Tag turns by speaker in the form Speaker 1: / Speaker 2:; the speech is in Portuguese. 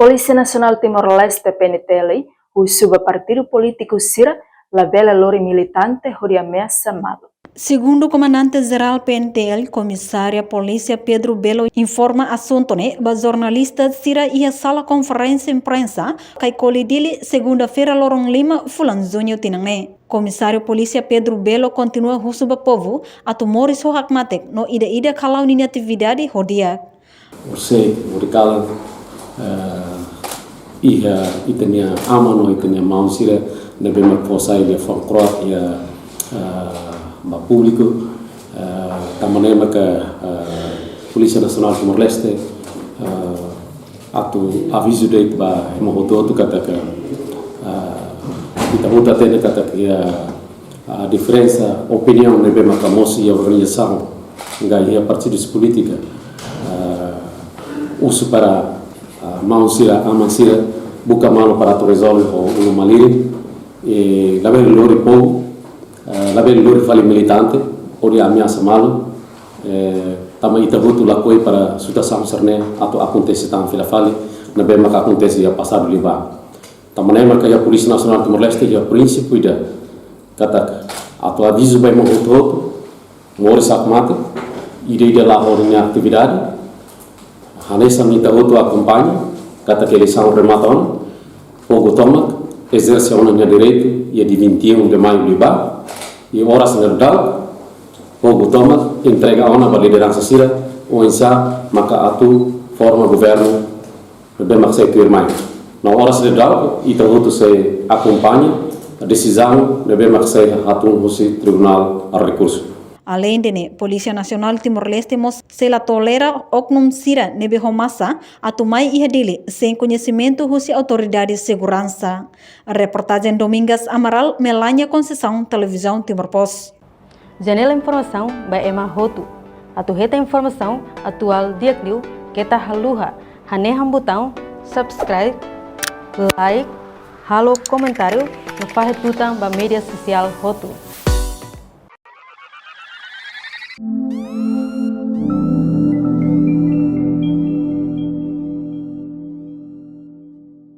Speaker 1: Polícia Nacional Timor-Leste PNTL, o subpartido político Sira, labela lori militante hori ameaça malo.
Speaker 2: Segundo o comandante-geral PNTL, comissária Polícia Pedro Belo informa assunto ba jornalista Sira ia sala conferência imprensa kai colidili segunda-feira lorong 5 fulan junho tinangne. Comissário Polícia Pedro Belo continua husuba povo atu moris ho hakmatek no ida kalau nini atividade hodia.
Speaker 3: Você mercado ia itania amano itania mausira nebe makosai dia fankroat ia ba público tamanema que Polícia Nacional Timor-Leste atu aviso de ba mohoto kata que kita uta tene kata que a diferença opinião nebe makamosi a organização ngai a partidos política uso para mausira amansira buka malo para tu resolve o maliri e la bel lori povo la bel lori fali militante ori ameaça malo tama ita butu la coi para situação cerne atau acontece tam fila fali na bem maka acontece ya passado liba tama nema que a Polícia Nacional Timor-Leste ya princípio ida kata atau aviso bem mo outro mori sakmate ida lá horinya atividade Hanessa mita outro acompanha kata que eleição rematon pogo toma exerce a unidade direito e de 21 de maio liba e horas nerdal pogo toma entrega a uma liderança sira ou insa maka atu forma governo bem maksai tuir mai na horas nerdal ita outro se acompanha a decisão de bem maksai atu hosi tribunal a recurso.
Speaker 2: Além de Polícia Nacional Timor-Leste se la tolera oknum sira nebe homassa atumai ihadili sem conhecimento husi autoridades de segurança. A reportagem Domingas Amaral, Melania Conceição, Televisão Timor Post.
Speaker 4: Janela informação by Emma Hotu. Atu reta informação atual dia kliu kita haluha haneham botão subscribe, like, halo comentário no farretutang ba media social Hotu.